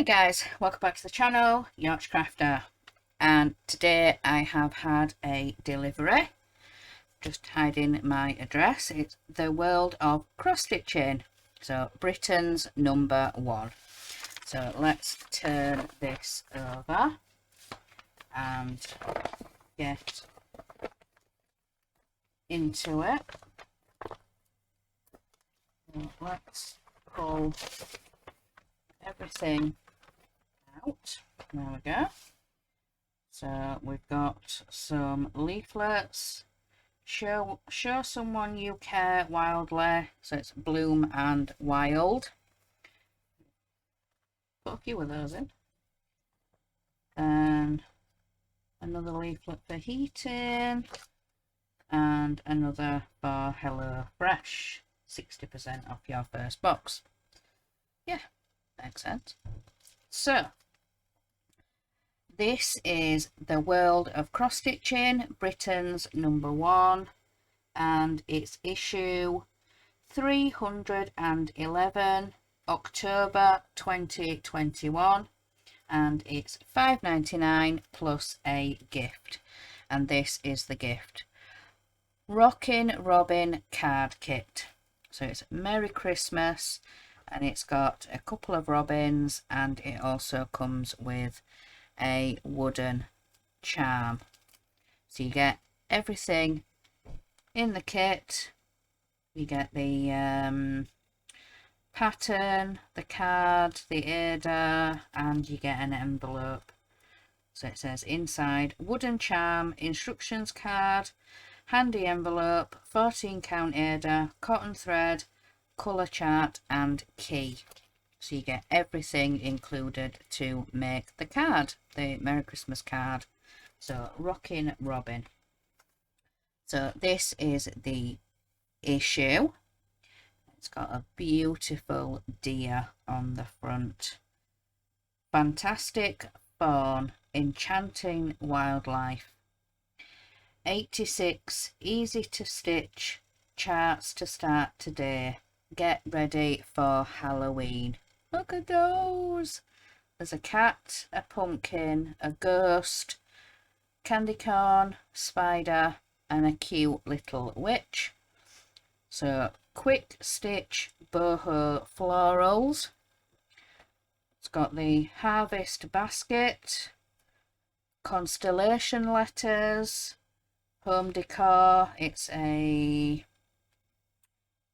guys, welcome back to the channel, Yacht Crafter, and today I have had a delivery. Just hiding my address. It's the world of cross stitching, so Britain's #1. So let's turn this over and get into it. So let's pull everything out. There we go. So we've got some leaflets. Show someone you care wildly. So it's bloom and wild. Put a few of those in. Then another leaflet for heating. And another for Hello Fresh. 60% off your first box. Yeah, makes sense. So this is the world of cross stitching, Britain's #1, and it's issue 311, October 2021, and it's £5.99 plus a gift. And this is the gift: Rockin' Robin card kit. So it's Merry Christmas, and it's got a couple of robins, and it also comes with a wooden charm. So you get everything in the kit. You get the pattern, the card, the Ada, and you get an envelope. So it says inside: wooden charm, instructions card, handy envelope, 14 count Ada, cotton thread, colour chart and key. So you get everything included to make the card, the Merry Christmas card. So Rockin' Robin. So this is the issue. It's got a beautiful deer on the front. Fantastic fawn, enchanting wildlife. 86 easy to stitch charts to start today. Get ready for Halloween. Look at those. There's a cat, a pumpkin, a ghost, candy corn, spider, and a cute little witch. So quick stitch boho florals. It's got the harvest basket, constellation letters, home decor. It's a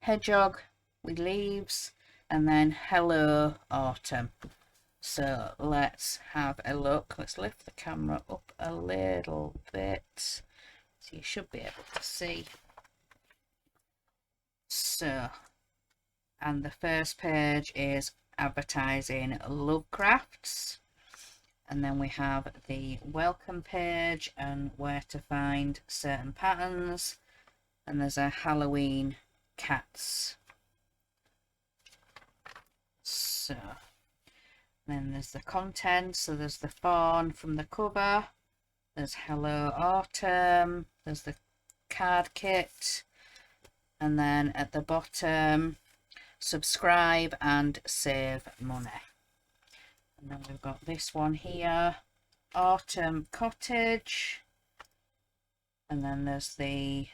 hedgehog with leaves, and then Hello Autumn. So let's have a look. Let's lift the camera up a little bit so you should be able to see. So, and the first page is advertising Love Crafts, and then we have the welcome page and where to find certain patterns, and there's a Halloween cats. So then there's the content. So there's the fawn from the cover, there's Hello Autumn, there's the card kit, and then at the bottom, subscribe and save money. And then we've got this one here, Autumn Cottage, and then there's the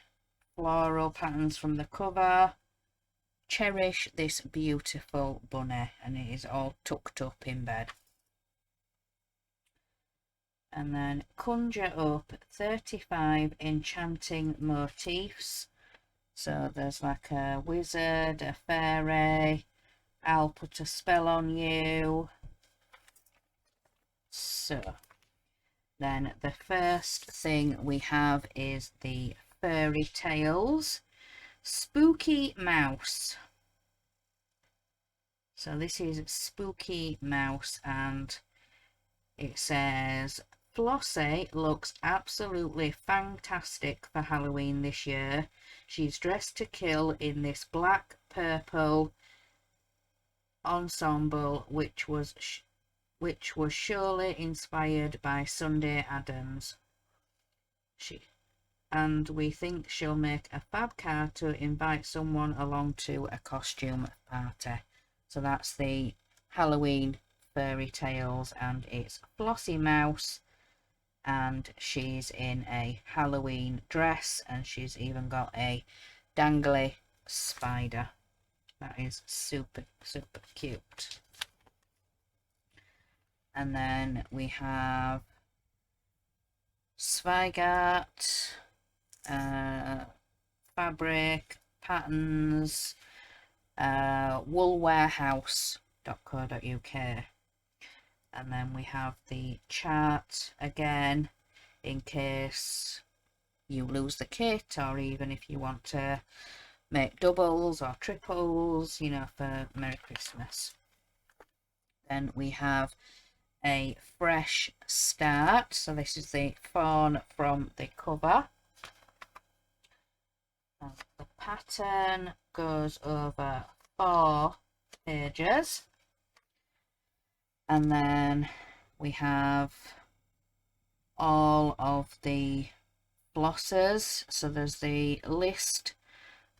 floral patterns from the cover. Cherish this beautiful bunny, and it is all tucked up in bed. And then conjure up 35 enchanting motifs. So there's like a wizard, a fairy, I'll put a spell on you. So then the first thing we have is the fairy tales. Spooky Mouse. So this is Spooky Mouse, and it says Flossie looks absolutely fantastic for Halloween this year. She's dressed to kill in this black purple ensemble, which was surely inspired by Sunday Adams. And we think she'll make a fab card to invite someone along to a costume party. So that's the Halloween fairy tales, and it's Flossy Mouse, and she's in a Halloween dress, and she's even got a dangly spider. That is super cute. And then we have Zweigart, fabric, patterns, woolwarehouse.co.uk. And then we have the chart again, in case you lose the kit, or even if you want to make doubles or triples, you know, for Merry Christmas. Then we have a fresh start. So this is the fawn from the cover. And the pattern goes over 4 pages. And then we have all of the flossers. So there's the list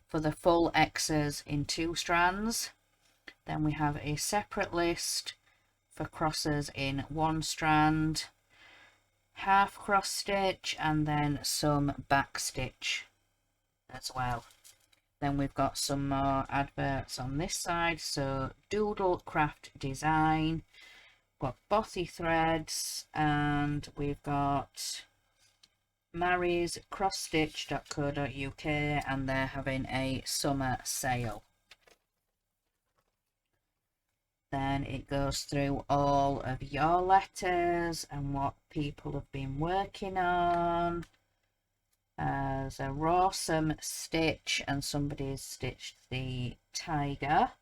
for the full X's in 2 strands. Then we have a separate list for crosses in 1 strand, half cross stitch, and then some back stitch as well. Then we've got some more adverts on this side. So Doodle Craft Design, got Bothy Threads, and we've got Mary's crossstitch.co.uk, and they're having a summer sale. Then it goes through all of your letters and what people have been working on. There's a Rawsome stitch, and somebody's stitched the tiger.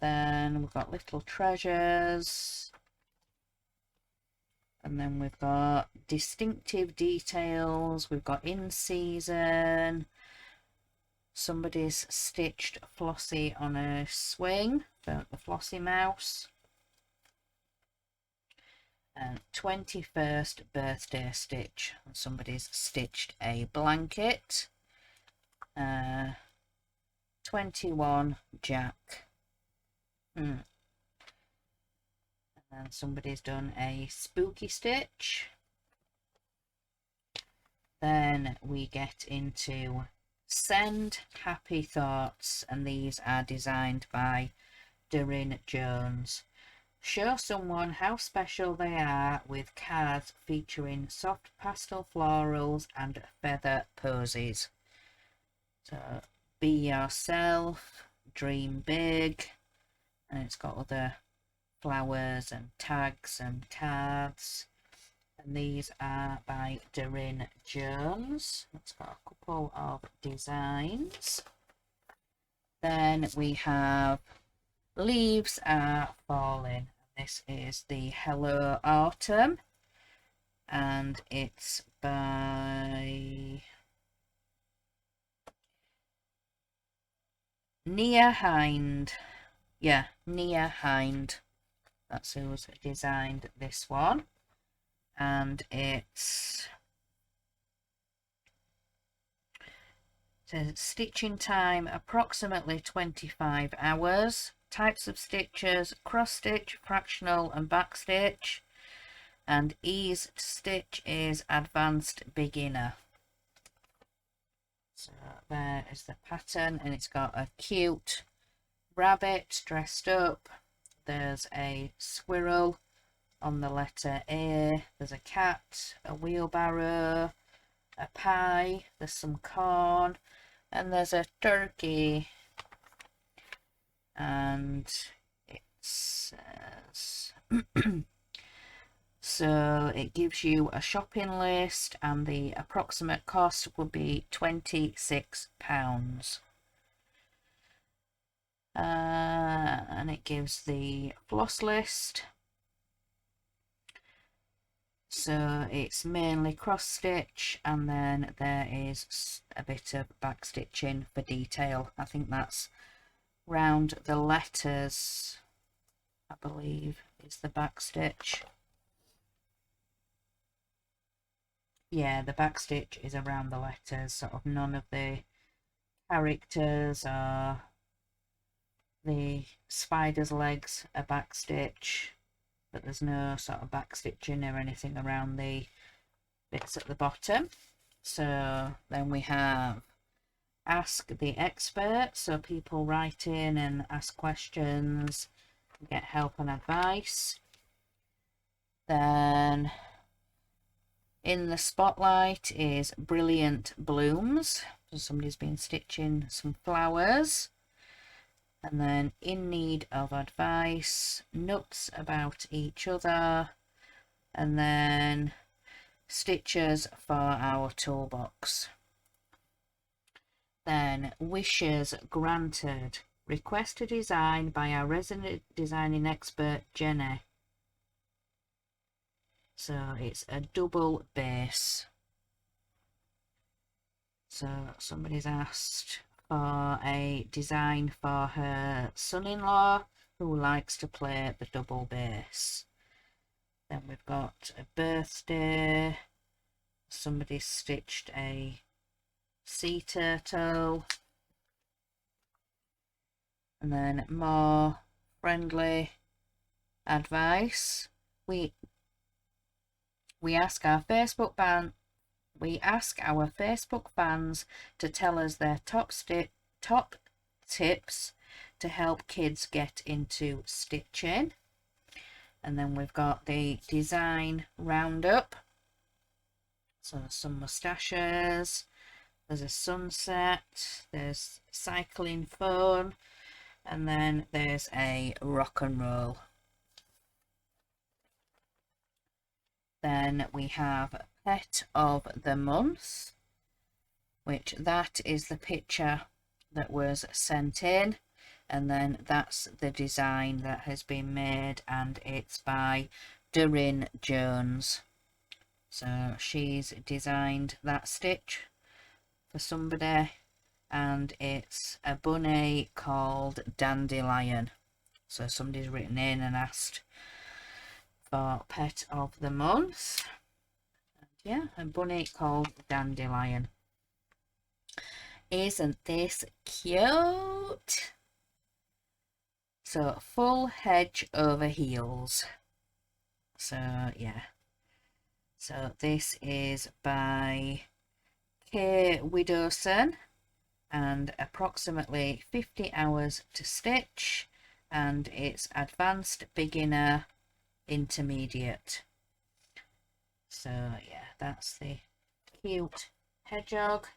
Then we've got Little Treasures. And then we've got Distinctive Details. We've got In Season. Somebody's stitched Flossie on a swing for the Flossy Mouse. And 21st birthday stitch. And somebody's stitched a blanket. 21 Jack. And somebody's done a spooky stitch. Then we get into Send Happy Thoughts, and these are designed by Doreen Jones. Show someone how special they are with cards featuring soft pastel florals and feather posies. So be yourself, dream big, and it's got other flowers and tags and cards, and these are by Doreen Jones. It's got a couple of designs. Then we have Leaves Are Falling. This is the Hello Autumn, and it's by Nia Hind. Yeah, Nia Hind. That's who's designed this one. And it's says stitching time approximately 25 hours. Types of stitches: cross stitch, fractional, and back stitch. And ease to stitch is advanced beginner. So there is the pattern, and it's got a cute rabbit dressed up. There's a squirrel on the letter A. There's a cat, a wheelbarrow, a pie, there's some corn, and there's a turkey. And it says so it gives you a shopping list, and the approximate cost would be £26. And it gives the floss list. So it's mainly cross stitch, and then there is a bit of back stitching for detail. I think that's round the letters, I believe, is the back stitch. Yeah, the back stitch is around the letters, sort of none of the characters or the spider's legs are backstitch, but there's no sort of backstitching or anything around the bits at the bottom. So then we have Ask the Expert, so people write in and ask questions, get help and advice. Then in the Spotlight is Brilliant Blooms, so somebody's been stitching some flowers. And then In Need of Advice, Nuts About Each Other, and then Stitches for Our Toolbox. Then Wishes Granted, request a design by our resident designing expert Jenny. So it's a double base. So somebody's asked for a design for her son-in-law who likes to play the double bass. Then we've got a birthday. Somebody stitched a sea turtle. And then more friendly advice. We ask our Facebook fans to tell us their top tips to help kids get into stitching. And then we've got the design roundup. So some moustaches, there's a sunset, there's cycling phone, and then there's a rock and roll. Then we have Pet of the Month, which that is the picture that was sent in, and then that's the design that has been made, and it's by Doreen Jones. So she's designed that stitch for somebody, and it's a bunny called Dandelion. So somebody's written in and asked for Pet of the Month. And yeah, a bunny called Dandelion. Isn't this cute? So full hedge over heels. So yeah. So this is by Kay Widowson, and approximately 50 hours to stitch, and it's advanced, beginner, intermediate. So yeah, that's the cute hedgehog.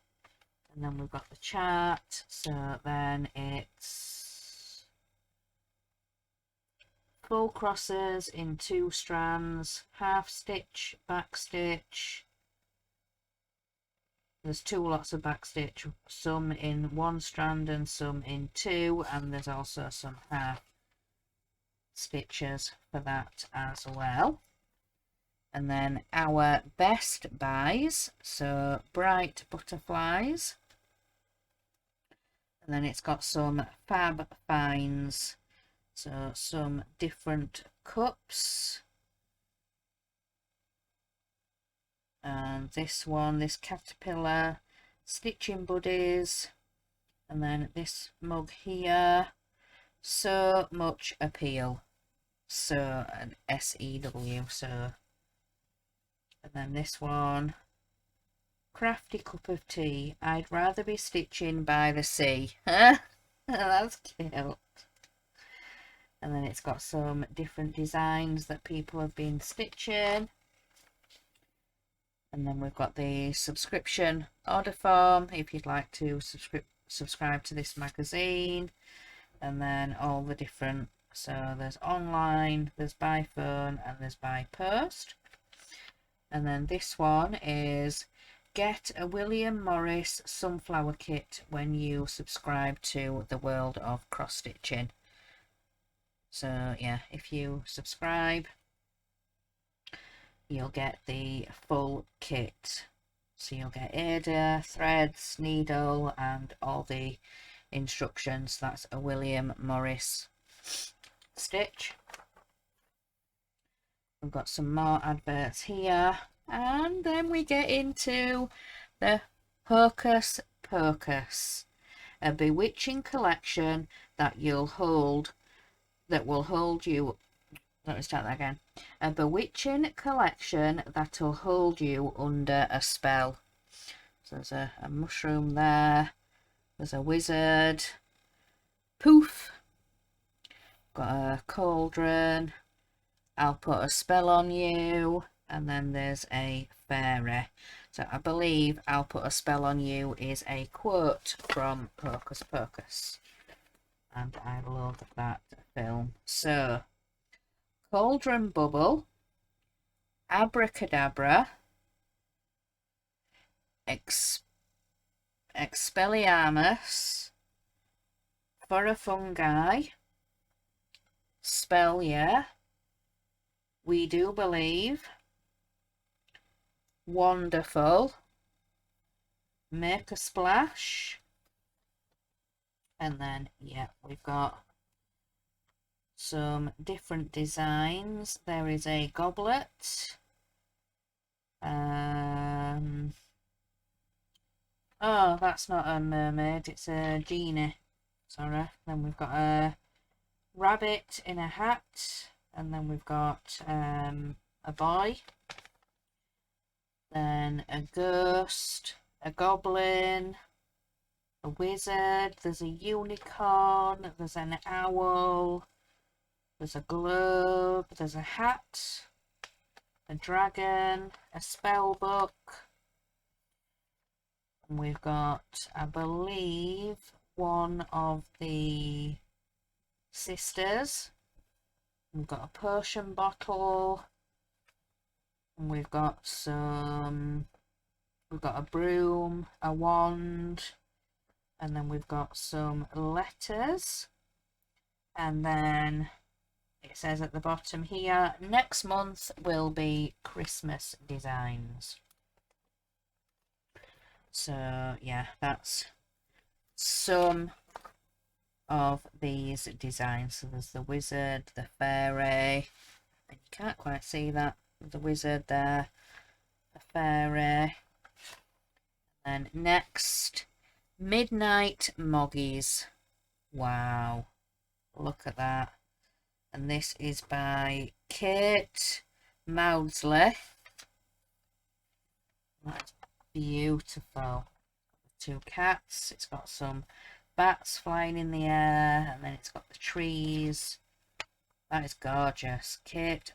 And then we've got the chart. So then it's full crosses in 2 strands, half stitch, back stitch. There's 2 lots of back stitch, some in 1 strand and some in 2, and there's also some half stitches for that as well. And then our best buys, so Bright Butterflies, and then it's got some fab finds, so some different cups, and this one, this caterpillar, stitching buddies, and then this mug here, So Much Appeal, so an SEW, so. And then this one, Crafty Cup of Tea, I'd rather be stitching by the sea. That's cute. And then it's got some different designs that people have been stitching. And then we've got the subscription order form if you'd like to subscribe to this magazine. And then all the different, so there's online, there's by phone, and there's by post. And then this one is get a William Morris sunflower kit when you subscribe to the World of Cross Stitching. So yeah, if you subscribe, you'll get the full kit. So you'll get Ada, threads, needle, and all the instructions. That's a William Morris stitch. We've got some more adverts here, and then we get into the Hocus Pocus, a bewitching collection that will hold you. Let me start that again. A bewitching collection that'll hold you under a spell. So there's a mushroom there. There's a wizard. Poof. Got a cauldron. I'll put a spell on you. And then there's a fairy. So I believe I'll put a spell on you is a quote from Hocus Pocus. And I love that film. So, cauldron bubble, abracadabra, expelliarmus, fungi, spell yeah, we do believe, wonderful, make a splash, and then yeah, we've got some different designs. There is a goblet. Oh, that's not a mermaid, it's a genie. Sorry. Then we've got a rabbit in a hat, and then we've got a boy, then a ghost, a goblin, a wizard, there's a unicorn, there's an owl, there's a globe, there's a hat, a dragon, a spell book, and we've got, I believe, one of the sisters. We've got a potion bottle, and we've got a broom, a wand, and then we've got some letters, and then it says at the bottom here, next month will be Christmas designs. So yeah, that's some of these designs. So there's the wizard, the fairy, and you can't quite see that, the wizard there, the fairy, and next, Midnight Moggies. Wow, look at that. And this is by Kate Maudsley. That's beautiful. Two cats, it's got some bats flying in the air, and then it's got the trees. That is gorgeous. Kate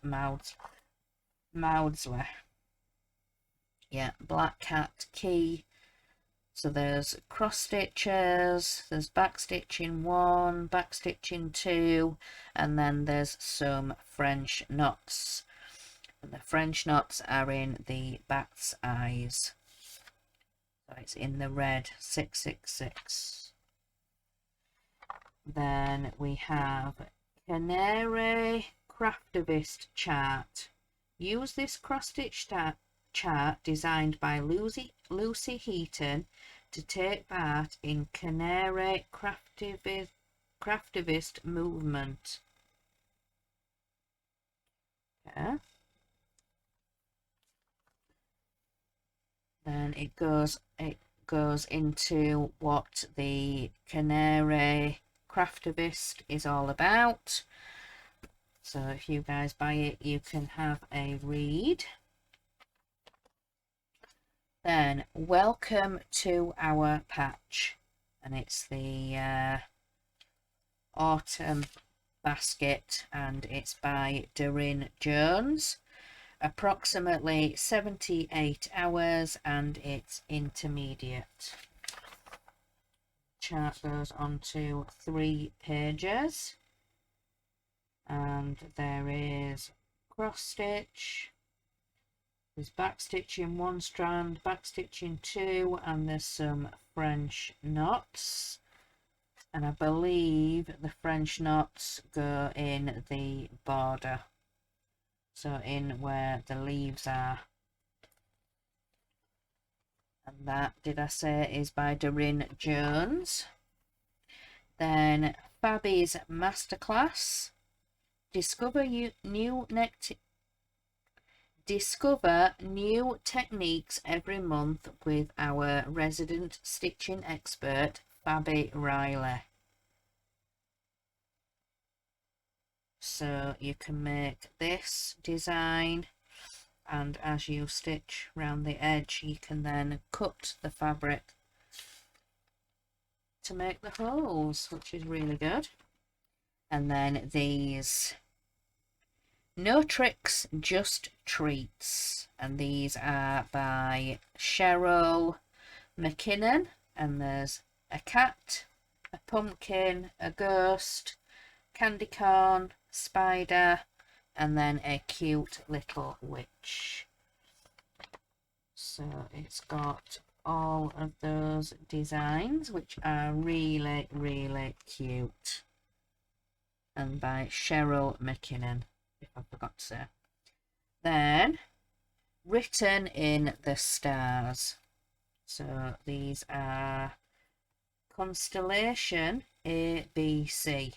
Maudsley. Yeah, black cat key. So there's cross stitches, there's back stitching 1, back stitching 2, and then there's some French knots. And the French knots are in the bat's eyes. So it's in the red 666. Then we have Canary Craftivist chart. Use this cross-stitch chart designed by Lucy Heaton to take part in Canary Craftivist movement. Okay. Then it goes into what the Canary Craftivist is all about. So if you guys buy it, you can have a read. Then welcome to our patch, and it's the autumn basket, and it's by Doreen Jones. Approximately 78 hours, and it's intermediate. Chart goes on to 3 pages, and there is cross stitch, there's back stitching 1 strand, back stitching 2, and there's some French knots, and I believe the French knots go in the border, so in where the leaves are. And that, did I say, is by Doreen Jones. Then Fabi's Masterclass. Discover new techniques every month with our resident stitching expert, Fabi Riley. So you can make this design, and as you stitch around the edge you can then cut the fabric to make the holes, which is really good. And then these No Tricks, Just Treats, and these are by Cheryl McKinnon, and there's a cat, a pumpkin, a ghost, candy corn, spider, and then a cute little witch. So it's got all of those designs, which are really, really cute, and by Cheryl McKinnon, if I forgot to say. Then Written in the Stars. So these are Constellation A, B, C.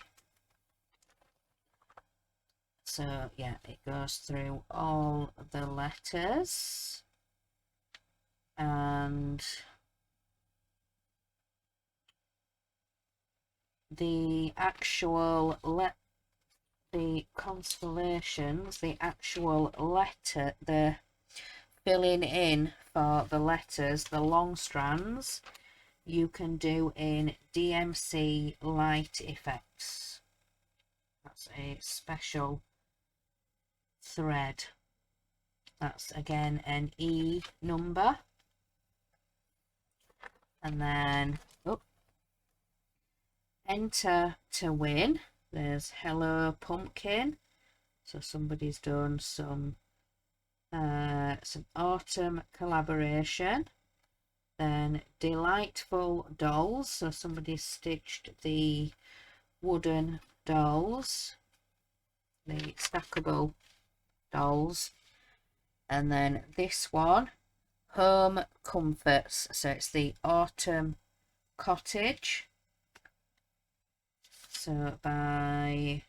So yeah, it goes through all the letters, and the actual the constellations, the actual letter, the filling in for the letters, the long strands, you can do in DMC Light Effects. That's a special thread. That's again an E number. And then Enter to Win. There's Hello Pumpkin. So somebody's done some autumn collaboration. Then Delightful Dolls. So somebody stitched the wooden dolls, the stackable dolls. And then this one, Home Comforts. So it's the Autumn Cottage. So by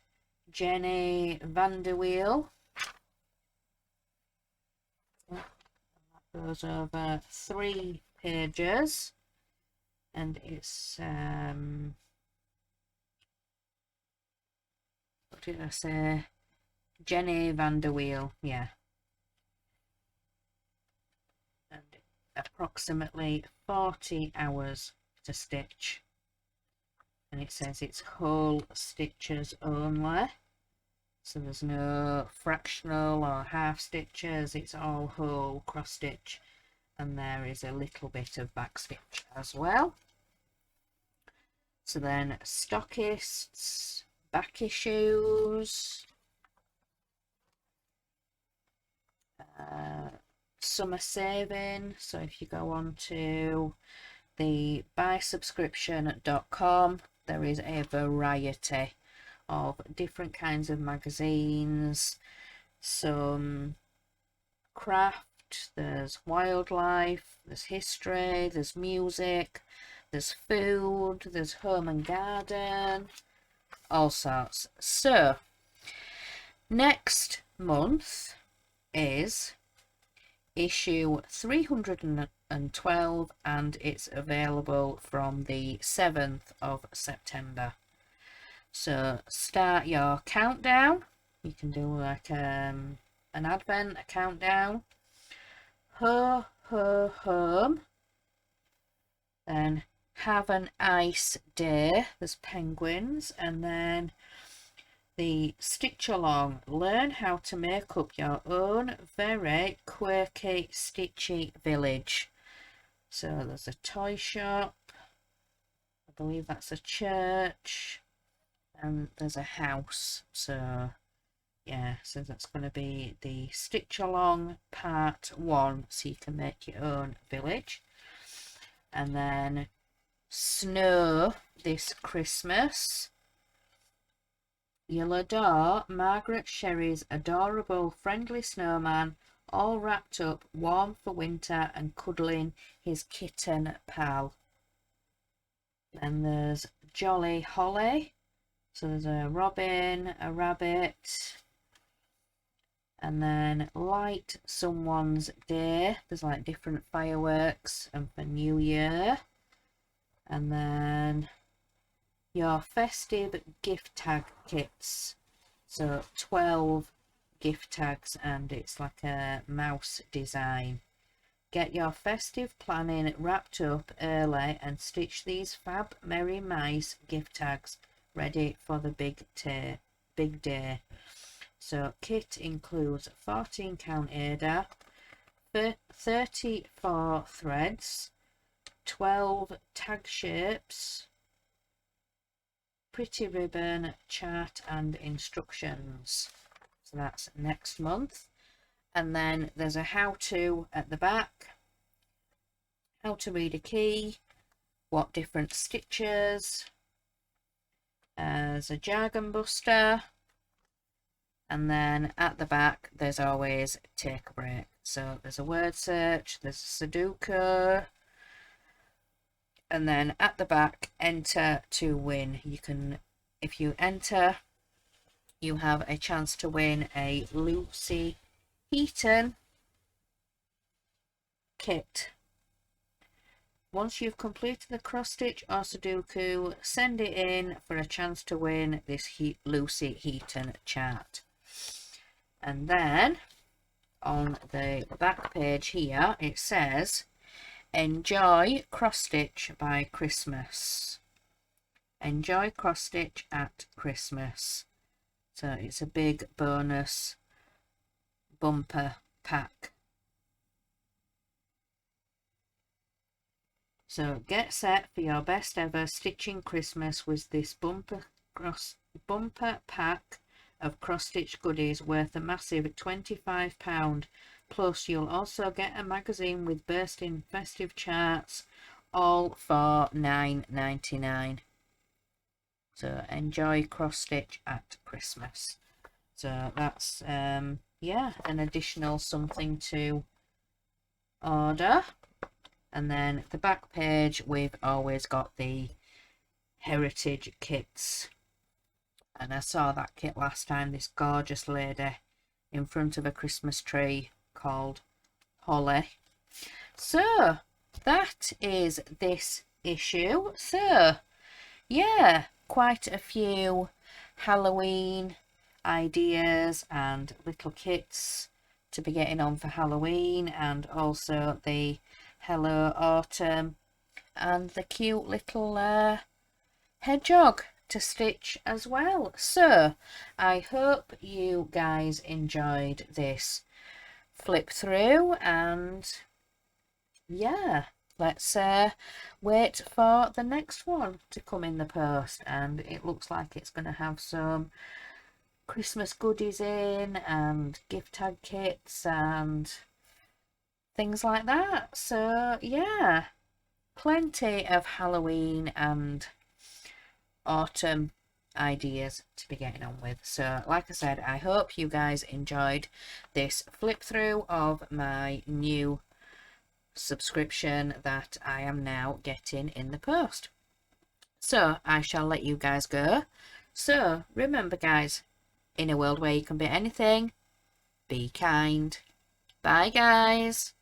Jenny Vanderweel. That goes over 3 pages, and it's what did I say? Jenny Vanderweel, yeah. And approximately 40 hours to stitch. And it says it's whole stitches only, so there's no fractional or half stitches, it's all whole cross stitch, and there is a little bit of back stitch as well. So then stockists, back issues, summer saving. So if you go on to the buysubscription.com, there is a variety of different kinds of magazines, some craft, there's wildlife, there's history, there's music, there's food, there's home and garden, all sorts. So next month is issue 312, and it's available from the 7th of September. So start your countdown. You can do like an advent, a countdown. Ho ho home. Then have an ice day. There's penguins. And then the stitch along. Learn how to make up your own very quirky stitchy village. So there's a toy shop. I believe that's a church. And there's a house. So yeah, so that's going to be the stitch along part 1, so you can make your own village. And then snow this Christmas. You'll adore Margaret Sherry's adorable friendly snowman, all wrapped up warm for winter and cuddling his kitten pal. Then there's Jolly Holly. So there's a robin, a rabbit, and then light someone's day. There's like different fireworks and for New Year. And then your festive gift tag kits. So 12 gift tags, and it's like a mouse design. Get your festive planning wrapped up early and stitch these fab Merry Mice gift tags ready for the big day. So kit includes 14 count Ada, 34 threads, 12 tag shapes, pretty ribbon, chart and instructions. So that's next month. And then there's a how-to at the back. How to read a key, what different stitches, as a jargon buster, and then at the back there's always take a break. So there's a word search, there's a Sudoku, and then at the back, enter to win. You can, if you enter, you have a chance to win a Lucy Heaton kit. Once you've completed the cross stitch or Sudoku, send it in for a chance to win this Lucy Heaton chart. And then on the back page here it says, enjoy cross stitch by Christmas. Enjoy cross stitch at Christmas. So it's a big bonus bumper pack. So get set for your best ever stitching Christmas with this bumper pack of cross stitch goodies worth a massive £25. Plus you'll also get a magazine with bursting festive charts, all for £9.99. So enjoy cross stitch at Christmas. So that's yeah, an additional something to order. And then the back page, we've always got the heritage kits. And I saw that kit last time, this gorgeous lady in front of a Christmas tree called Holly. So that is this issue. So yeah, quite a few Halloween ideas and little kits to be getting on for Halloween, and also the Hello Autumn and the cute little hedgehog to stitch as well. So I hope you guys enjoyed this flip through, and yeah, let's wait for the next one to come in the post. And it looks like it's going to have some Christmas goodies in and gift tag kits and things like that. So yeah, plenty of Halloween and autumn ideas to be getting on with. So like I said, I hope you guys enjoyed this flip through of my new subscription that I am now getting in the post. So I shall let you guys go. So remember guys, in a world where you can be anything, be kind. Bye guys.